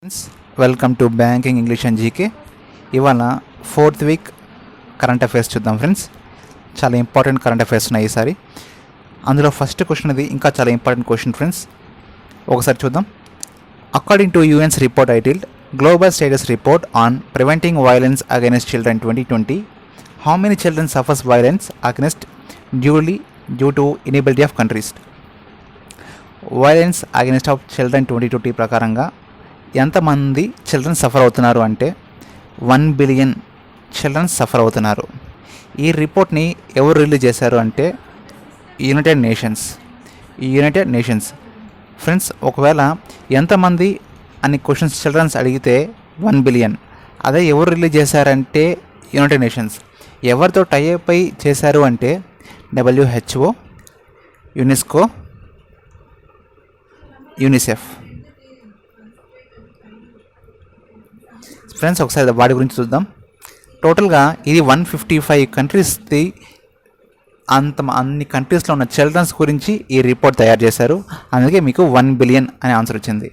Friends, welcome to banking English and GK. ఇవాళ 4th week current affairs చూద్దాం friends. చాలా important current affairs ఉన్నాయి ఈసారి. అందులో ఫస్ట్ క్వశ్చన్ ఇది ఇంకా చాలా ఇంపార్టెంట్ క్వశ్చన్ ఫ్రెండ్స్. ఒకసారి చూద్దాం. According to UN's report titled global status report on preventing violence against children 2020, how many children suffers violence against due to inability of countries. Violence against of children 2020 ప్రకారంగా ఎంతమంది children suffer అవుతున్నారు అంటే 1 billion children suffer అవుతున్నారు. ఈ రిపోర్ట్ని ఎవరు release చేశారు అంటే యునైటెడ్ నేషన్స్. ఫ్రెండ్స్, ఒకవేళ ఎంతమంది అన్ని క్వశ్చన్స్ చిల్డ్రన్స్ అడిగితే 1 బిలియన్, అదే ఎవరు రిలీజ్ చేశారంటే యునైటెడ్ నేషన్స్. ఎవరితో టైఅప్ అయి చేశారు అంటే WHO, యునెస్కో, యూనిసెఫ్. ఫ్రెండ్స్, ఒకసారి వాటి గురించి చూద్దాం. టోటల్గా ఇది 155 కంట్రీస్ది అన్ని కంట్రీస్లో ఉన్న చిల్డ్రన్స్ గురించి ఈ రిపోర్ట్ తయారు చేశారు. అందుకే మీకు 1 బిలియన్ అనే ఆన్సర్ వచ్చింది.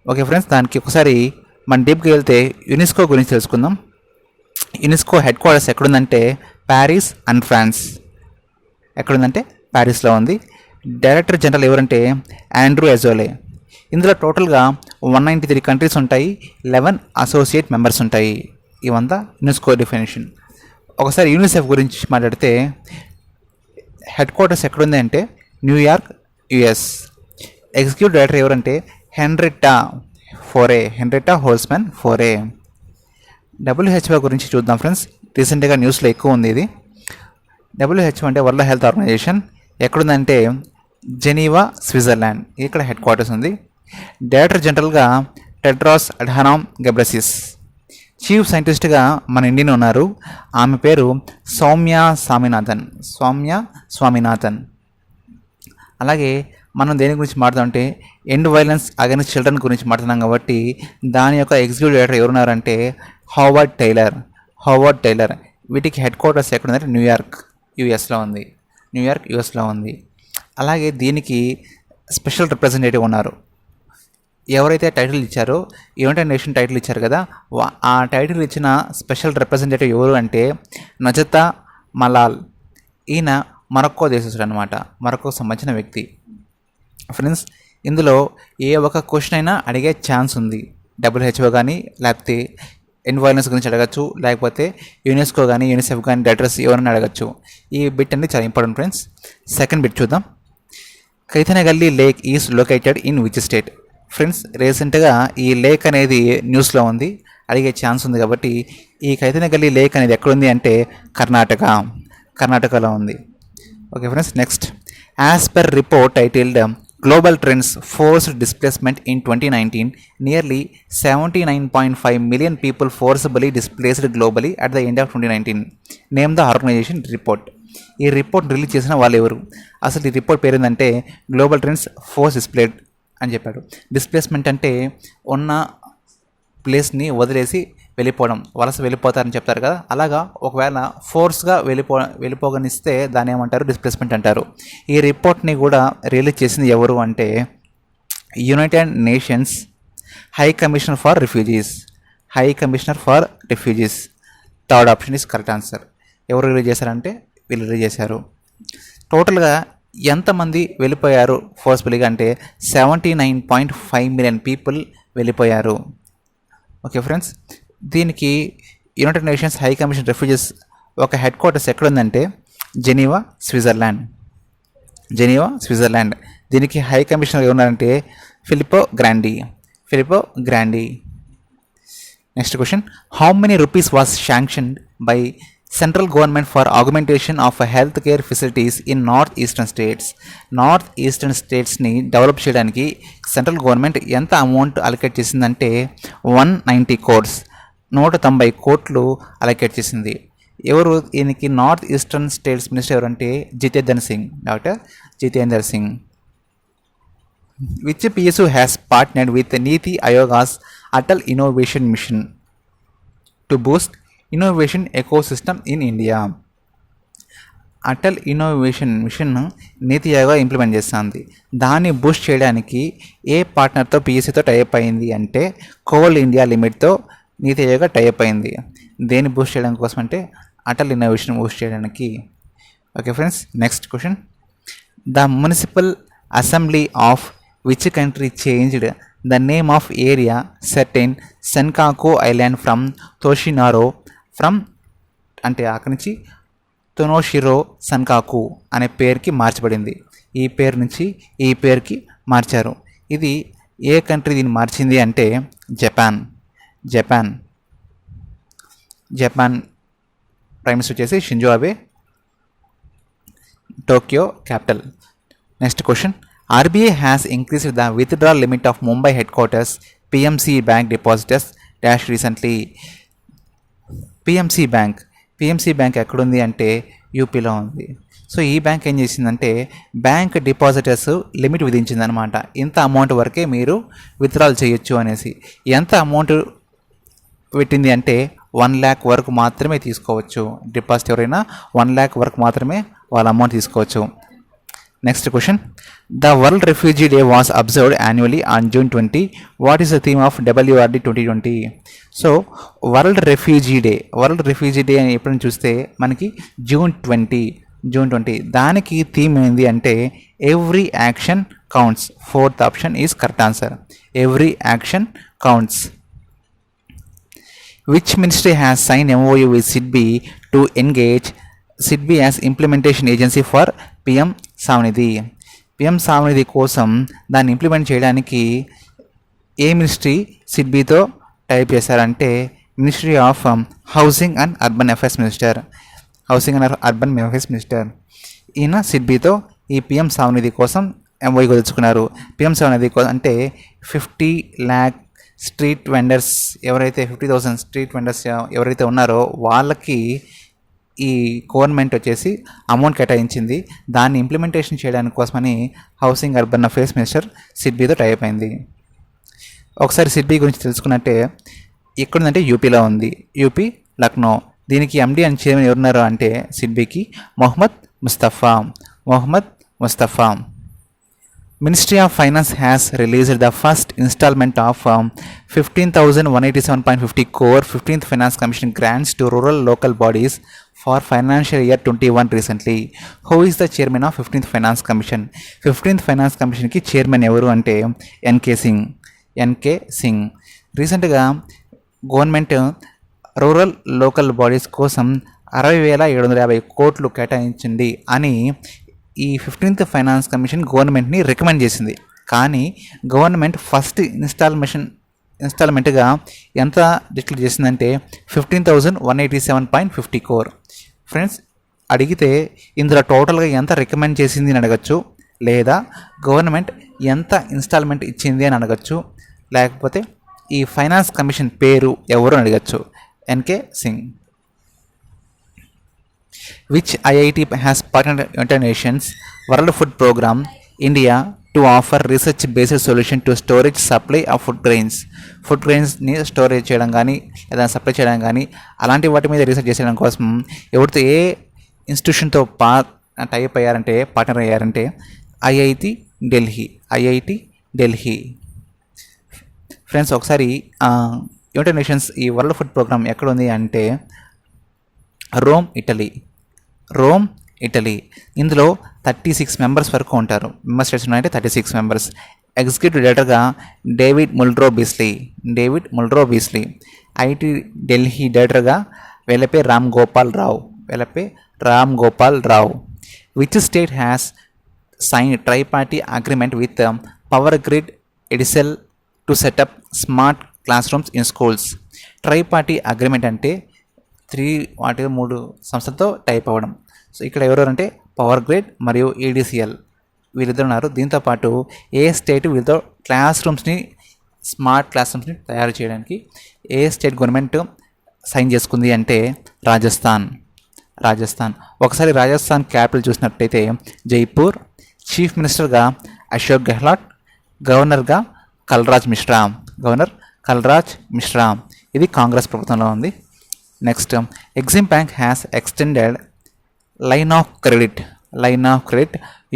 ఓకే ఫ్రెండ్స్, దానికి ఒకసారి మన డీప్గా వెళ్తే యునెస్కో గురించి తెలుసుకుందాం. యునెస్కో హెడ్ క్వార్టర్స్ ఎక్కడుందంటే ప్యారిస్ అండ్ ఫ్రాన్స్. ఎక్కడుందంటే ప్యారిస్లో ఉంది. డైరెక్టర్ జనరల్ ఎవరంటే ఆండ్రూ అజోలే. ఇందులో టోటల్గా 193 కంట్రీస్ ఉంటాయి, 11 అసోసియేట్ మెంబర్స్ ఉంటాయి. ఇవంతా యునెస్కో డెఫినేషన్. ఒకసారి యూనిసెఫ్ గురించి మాట్లాడితే హెడ్ క్వార్టర్స్ ఎక్కడుంది అంటే న్యూయార్క్, యుఎస్. ఎగ్జిక్యూటివ్ డైరెక్టర్ ఎవరంటే హెన్రిటా హోల్స్మాన్ ఫోరే. WHO గురించి చూద్దాం ఫ్రెండ్స్. రీసెంట్గా న్యూస్లో ఎక్కువ ఉంది ఇది. WHO అంటే వరల్డ్ హెల్త్ ఆర్గనైజేషన్. ఎక్కడుందంటే జెనీవా, స్విట్జర్లాండ్. ఇక్కడ హెడ్ క్వార్టర్స్ ఉంది. డైరెక్టర్ జనరల్గా టెడ్రాస్ అడ్హానామ్ గెబ్రెసిస్. చీఫ్ సైంటిస్ట్గా మన ఇండియన్ ఉన్నారు. ఆమె పేరు సౌమ్య స్వామినాథన్. అలాగే మనం దేని గురించి మాట్లాడుతుంటే ఎండ్ వైలెన్స్ అగైనెస్ట్ చిల్డ్రన్ గురించి మాట్లాడుతున్నాం కాబట్టి దాని యొక్క ఎగ్జిక్యూటివ్ డైరెక్టర్ ఎవరున్నారంటే హోవర్డ్ టైలర్. వీటికి హెడ్ క్వార్టర్స్ ఎక్కడుందంటే న్యూయార్క్, యుఎస్లో ఉంది. అలాగే దీనికి స్పెషల్ రిప్రజెంటేటివ్ ఉన్నారు. ఎవరైతే టైటిల్ ఇచ్చారో యునైటెడ్ నేషన్ టైటిల్ ఇచ్చారు కదా, ఆ టైటిల్ ఇచ్చిన స్పెషల్ రిప్రజెంటేటివ్ ఎవరు అంటే నజతా మలాల్. ఈయన మొరక్కో దేశస్తుడు అనమాట, మొరక్కోకు సంబంధించిన వ్యక్తి. ఫ్రెండ్స్, ఇందులో ఏ ఒక క్వశ్చన్ అయినా అడిగే ఛాన్స్ ఉంది. WHO కానీ లేకపోతే ఎండ్ వైలెన్స్ గురించి అడగచ్చు, లేకపోతే యునెస్కో కానీ యూనిసెఫ్ కానీ డైరెక్టర్స్ ఎవరైనా అడగచ్చు. ఈ బిట్ అనేది చాలా ఇంపార్టెంట్ ఫ్రెండ్స్. సెకండ్ బిట్ చూద్దాం. Kaithanagalli lake is located in which state. Friends, రీసెంట్గా ఈ లేక్ అనేది న్యూస్లో ఉంది, అడిగే ఛాన్స్ ఉంది. కాబట్టి ఈ కైతనగల్లి లేక్ అనేది ఎక్కడుంది అంటే కర్ణాటకలో ఉంది. Okay friends, next. As per report titled global trends forced displacement in 2019, nearly 79.5 million people forcibly displaced globally at the end of 2019. Name the organization report. ఈ రిపోర్ట్ రిలీజ్ చేసిన వాళ్ళు ఎవరు? అసలు ఈ రిపోర్ట్ పేరు ఏంటంటే గ్లోబల్ ట్రెండ్స్ ఫోర్స్ డిస్ప్లేడ్ అని చెప్పాడు. డిస్ప్లేస్మెంట్ అంటే ఉన్న ప్లేస్ని వదిలేసి వెళ్ళిపోవడం, వలస వెళ్ళిపోతారని చెప్తారు కదా, అలాగా ఒకవేళ ఫోర్స్గా వెళ్ళిపోగనిస్తే దాన్ని ఏమంటారు? డిస్ప్లేస్మెంట్ అంటారు. ఈ రిపోర్ట్ని కూడా రిలీజ్ చేసింది ఎవరు అంటే United Nations high commissioner for refugees. Third option is correct answer. ఎవరు రిలీజ్ చేశారంటే వీళ్ళు రిలీజ్ చేశారు. టోటల్గా ఎంతమంది వెళ్ళిపోయారు ఫోర్స్ఫుల్గా అంటే 79.5 million people వెళ్ళిపోయారు. ఓకే ఫ్రెండ్స్, దీనికి United Nations high commission refugees ఒక హెడ్ క్వార్టర్స్ ఎక్కడుందంటే జెనీవా, స్విట్జర్లాండ్. దీనికి హై కమిషనర్ ఎవరున్నారంటే Filippo Grandi. Next question. How many rupees was sanctioned by central government for augmentation of health care facilities in north eastern స్టేట్స్ని develop చేయడానికి central government ఎంత amount allocate చేసిందంటే 190 crores, 190 కోట్లు allocate చేసింది. ఎవరు దీనికి నార్త్ ఈస్టర్న్ స్టేట్స్ మినిస్టర్ ఎవరంటే doctor Jitendra Singh. Which PSU has partnered with NITI Aayog's Atal innovation mission to boost innovation ecosystem in India. Atal innovation mission NITI Aayog implement చేస్తుంది. దాన్ని బూస్ట్ చేయడానికి ఏ పార్ట్నర్తో పిఎస్సితో టైప్ అయింది అంటే కోల్ ఇండియా లిమిట్తో నీతి ఆయోగ్ టైప్ అయింది. దేన్ని బూస్ట్ చేయడానికి కోసం అంటే అటల్ ఇన్నోవేషన్ బూస్ట్ చేయడానికి. Okay friends, next question. The municipal assembly of which country changed the name of area set in Senkaku island from Toshinaro from అంటే అక్కడి నుంచి తొనోషిరో సన్కాకు అనే పేరుకి మార్చబడింది. ఈ పేరు నుంచి ఈ పేరుకి మార్చారు. ఇది ఏ కంట్రీ దీన్ని మార్చింది అంటే Japan. Japan Japan prime minister వచ్చేసి Shinzo Abe. Tokyo capital. Next question. RBI has increased the withdrawal limit of Mumbai headquarters PMC bank depositors dash recently. PMC bank ఎక్కడుంది అంటే యూపీలో ఉంది. సో ఈ బ్యాంక్ ఏం చేసిందంటే బ్యాంక్ డిపాజిటర్స్ లిమిట్ విధించిందనమాట. ఇంత amount వరకే మీరు విత్డ్రాల్ చేయొచ్చు అనేసి. ఎంత అమౌంట్ పెట్టింది అంటే 1 lakh వరకు మాత్రమే తీసుకోవచ్చు. డిపాజిట్ ఎవరైనా 1 lakh వరకు మాత్రమే వాళ్ళ అమౌంట్ తీసుకోవచ్చు. Next question. The world refugee day was observed annually on June 20. What is the theme of WRD 2020? So world refugee day అని ఎప్పుడైనా చూస్తే మనకి June 20. దానికి థీమ్ ఏంది అంటే every action counts. 4th option is correct answer. Every action counts. Which ministry has signed MOU with SIDBI to engage SIDBI as implementation agency for PM Savanidhi? PM Savanidhi కోసం దాన్ని implement చేయడానికి ఏ ministry సిడ్బీతో type చేశారంటే ministry of housing and urban affairs minister. ఈయన సిడ్బీతో ఈ PM సావనిధి కోసం MoU కుదుర్చుకున్నారు. PM సావనిధి అంటే 50 lakh street vendors ఎవరైతే 50,000 street vendors ఎవరైతే ఉన్నారో వాళ్ళకి ఈ గవర్నమెంట్ వచ్చేసి అమౌంట్ కేటాయించింది. దాన్ని ఇంప్లిమెంటేషన్ చేయడానికి కోసమని హౌసింగ్ అర్బన్ అఫైర్స్ మినిస్టర్ సిడ్బీతో టైప్ అయింది. ఒకసారి సిడ్బీ గురించి తెలుసుకున్నట్టే ఎక్కడుందంటే యూపీలో ఉంది. యూపీ లక్నో. దీనికి ఎండి అని చైర్మన్ ఎవరున్నారు అంటే సిడ్బీకి Mohammad Mustafa. Ministry of Finance has released the first installment of 15,187.50 crore 15th Finance Commission grants to rural local bodies for financial year 21 recently. Who is the chairman of 15th Finance Commission? 15th Finance Commission ki chairman evaru ante NK Singh. రీసెంట్గా government rural local bodies కోసం 60,750 కోట్లు కేటాయించింది అని ఈ 15th finance commission గవర్నమెంట్ని recommend చేసింది. కానీ government first ఇన్స్టాల్మెంట్గా ఎంత డిక్లేర్ చేసిందంటే 15,187.50 crore. ఫ్రెండ్స్, అడిగితే ఇందులో టోటల్గా ఎంత రికమెండ్ చేసింది అని అడగచ్చు, లేదా గవర్నమెంట్ ఎంత ఇన్స్టాల్మెంట్ ఇచ్చింది అని అడగచ్చు, లేకపోతే ఈ ఫైనాన్స్ కమిషన్ పేరు ఎవరు అని అడగచ్చు. NK Singh. Which IIT has partnered United Nations World Food Program India to offer research-based solution to storage supply of food grains? Food గ్రెయిన్స్ని స్టోరేజ్ చేయడం కానీ లేదా సప్లై చేయడం కానీ అలాంటి వాటి మీద రీసెర్చ్ చేసడం కోసం ఎవరితో ఏ ఇన్స్టిట్యూషన్తో టైప్ అయ్యారంటే పార్ట్నర్ అయ్యారంటే ఐఐటి ఢిల్లీ. ఫ్రెండ్స్, ఒకసారి యునైటెడ్ నేషన్స్ ఈ వరల్డ్ ఫుడ్ ప్రోగ్రామ్ ఎక్కడ ఉంది అంటే రోమ్, ఇటలీ. ఇందులో 36 మెంబర్స్ వరకు ఉంటారు. మెంబర్ స్టేట్స్ ఉన్నాయంటే 36 మెంబర్స్. ఎగ్జిక్యూటివ్ డైరెక్టర్గా David Muldrow Beasley. IIT Delhi డైరెక్టర్గా వెలపే Ram Gopal Rao. Which state has sign tripartite agreement with power grid EDCIL to set up smart class rooms in schools? Tripartite agreement అంటే 3 సంస్థలతో టైప్ అవ్వడం. సో ఇక్కడ ఎవరెవరంటే పవర్ గ్రిడ్ మరియు EDCL వీళ్ళిద్దరు ఉన్నారు. దీంతోపాటు ఏ స్టేట్ వీళ్ళతో స్మార్ట్ క్లాస్ రూమ్స్ని తయారు చేయడానికి ఏ స్టేట్ గవర్నమెంట్ సైన్ చేసుకుంది అంటే రాజస్థాన్. ఒకసారి రాజస్థాన్ క్యాపిటల్ చూసినట్టయితే జైపూర్. చీఫ్ మినిస్టర్గా అశోక్ గెహ్లాట్. గవర్నర్ కల్రాజ్ మిశ్రా. ఇది కాంగ్రెస్ ప్రభుత్వంలో ఉంది. Next, EXIM bank has extended line of credit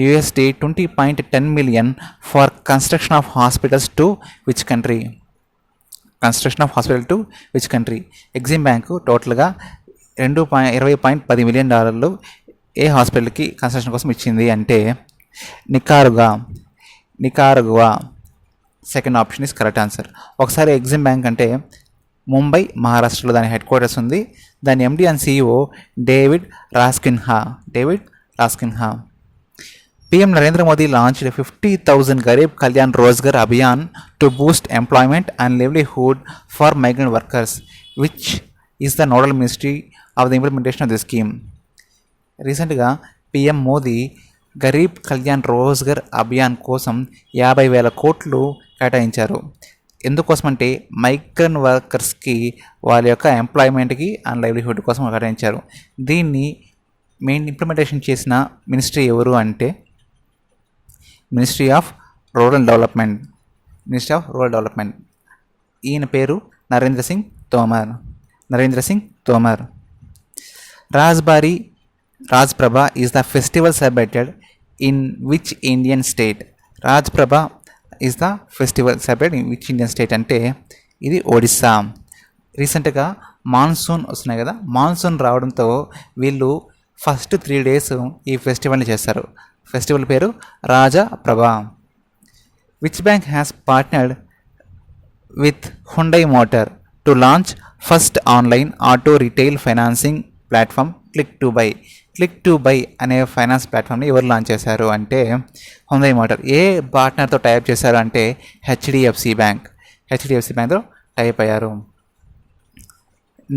$20.10 million for construction of hospitals to which country? EXIM bank టోటల్గా $20.10 million ఏ హాస్పిటల్కి కన్స్ట్రక్షన్ కోసం ఇచ్చింది అంటే Nicaragua. Second option is correct answer. ఒకసారి ఎగ్జిమ్ బ్యాంక్ అంటే ముంబై, మహారాష్ట్రలో దాని హెడ్ క్వార్టర్స్ ఉంది. దాని MD and CEO David Rasquinha. PM Narendra Modi launched 50,000 Garib Kalyan Rozgar Abhiyan to boost employment and livelihood for migrant workers, which is the nodal ministry of the implementation of this scheme. రీసెంట్గా PM Modi Garib Kalyan Rozgar Abhiyan కోసం 50,000 కోట్లు కేటాయించారు. ఎందుకోసం అంటే migrant వర్కర్స్కి వాళ్ళ యొక్క ఎంప్లాయ్మెంట్కి and livelihood కోసం కేటాయించారు. దీన్ని మెయిన్ ఇంప్లిమెంటేషన్ చేసిన మినిస్ట్రీ ఎవరు అంటే మినిస్ట్రీ ఆఫ్ రూరల్ డెవలప్మెంట్. ఈయన పేరు Narendra Singh Tomar. Raj Prabha is the festival celebrated in which Indian state? Raj Prabha is the festival celebrate in which Indian state అంటే ఇది ఒడిస్సా. రీసెంట్గా మాన్సూన్ వస్తున్నాయి కదా, మాన్సూన్ రావడంతో వీళ్ళు ఫస్ట్ 3 days ఈ ఫెస్టివల్ని చేస్తారు. ఫెస్టివల్ పేరు రాజా ప్రభా. Which bank has partnered with Hyundai motor to launch first online auto retail financing platform click to buy అనే ఫైనాన్స్ ప్లాట్ఫామ్ని ఎవరు లాంచ్ చేశారు అంటే హుండై మోటార్. ఏ పార్ట్నర్తో టైప్ చేశారు అంటే హెచ్డిఎఫ్సి బ్యాంక్తో టైప్ అయ్యారు.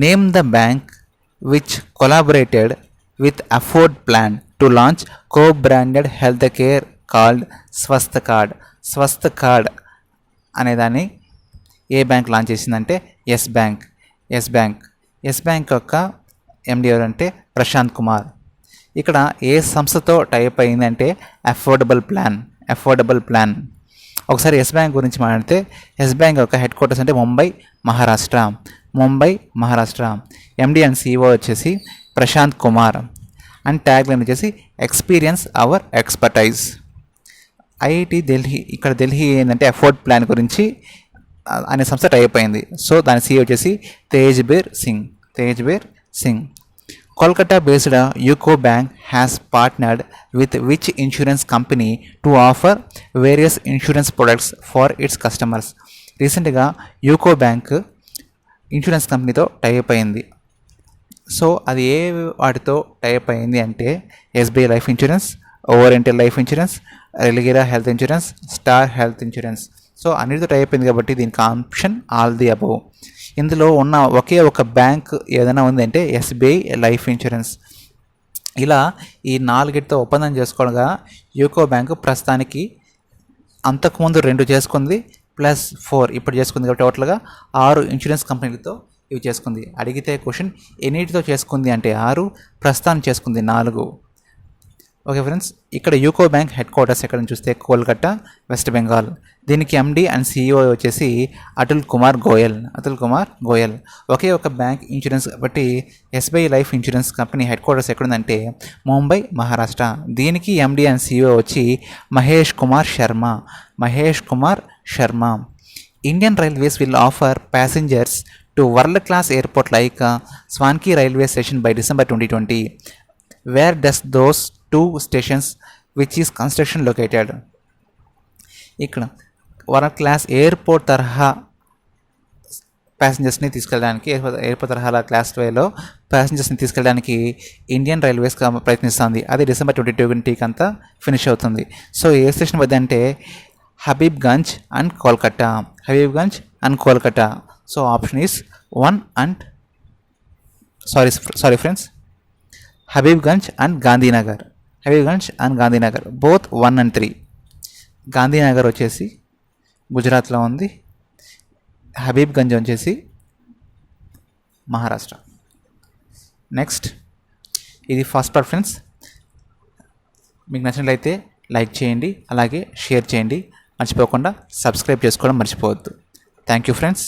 Name the bank which collaborated with Afford Plan to launch co-branded health care called Swasthya card అనేదాన్ని ఏ bank launch చేసిందంటే yes bank యొక్క ఎండి ఎవరంటే ప్రశాంత్ కుమార్. ఇక్కడ ఏ సంస్థతో టైప్ అయిందంటే అఫోర్డబుల్ ప్లాన్. ఒకసారి ఎస్ బ్యాంక్ గురించి మాట్లాడితే ఎస్ బ్యాంక్ యొక్క హెడ్ క్వార్టర్స్ అంటే Mumbai Maharashtra. MD and CEO వచ్చేసి Prashant Kumar. And tagline వచ్చేసి experience our expertise. IIT Delhi, ఇక్కడ ఢిల్లీ ఏంటంటే అఫోర్డ్ ప్లాన్ గురించి అనే సంస్థ టైప్ అయింది. సో దాని సిఇఓ వచ్చేసి Tejbir Singh. Kolkata based UCO bank has partnered with which insurance company to offer various insurance products for its customers? రీసెంట్గా యూకో బ్యాంక్ ఇన్సూరెన్స్ కంపెనీతో టైప్ అయింది. సో అది ఏ వాటితో టైప్ అయింది అంటే SBI life insurance, oriental life insurance, Religare health insurance, star health insurance. So అన్నిటితో tie up అయింది కాబట్టి దీనికి ఆప్షన్ ఆల్ ది అబవ్. ఇందులో ఉన్న ఒకే ఒక బ్యాంక్ ఏదైనా ఉంది అంటే ఎస్బీఐ లైఫ్ ఇన్సూరెన్స్. ఇలా ఈ 4తో ఒప్పందం చేసుకోవడంగా యూకో బ్యాంకు ప్రస్తుతానికి అంతకుముందు 2 చేసుకుంది +4 ఇప్పుడు చేసుకుంది కాబట్టి టోటల్గా 6 ఇన్సూరెన్స్ కంపెనీలతో ఇవి చేసుకుంది. అడిగితే క్వశ్చన్ ఎన్నిటితో చేసుకుంది అంటే 6, ప్రస్తుతానికి చేసుకుంది 4. ఓకే ఫ్రెండ్స్, ఇక్కడ యూకో బ్యాంక్ హెడ్ క్వార్టర్స్ ఎక్కడ చూస్తే కోల్కతా, వెస్ట్ బెంగాల్. దీనికి ఎండి అండ్ సిఇఓ వచ్చేసి అతుల్ కుమార్ గోయల్. ఒకే ఒక బ్యాంక్ ఇన్సూరెన్స్ కాబట్టి SBI life insurance company headquarters ఎక్కడుందంటే ముంబై, మహారాష్ట్ర. దీనికి ఎండి అండ్ సిఇఓ వచ్చి Mahesh Kumar Sharma. Indian railways will offer passengers to world class airport like Swanky railway station by December 2020. Where does those 2 stations which is construction located? ఇక్కడ world class airport తరహా ప్యాసింజర్స్ని తీసుకెళ్ళడానికి, airport తరహా class వేలో ప్యాసింజర్స్ని తీసుకెళ్ళడానికి Indian railways ప్రయత్నిస్తుంది. అది December 2020 అంతా finish అవుతుంది. సో ఏ స్టేషన్ వద్ద అంటే Habibganj and Kolkata. So option is 1 and sorry friends, Habibganj and Gandhinagar both 1 and 3. Gandhinagar వచ్చేసి గుజరాత్లో ఉంది, హబీబ్గంజ్ వచ్చేసి మహారాష్ట్ర. నెక్స్ట్ ఇది ఫస్ట్ పార్ట్ ఫ్రెండ్స్. మీకు నచ్చినట్లయితే లైక్ చేయండి, అలాగే షేర్ చేయండి, మర్చిపోకుండా సబ్స్క్రైబ్ చేసుకోవడం మర్చిపోవద్దు. Thank you friends.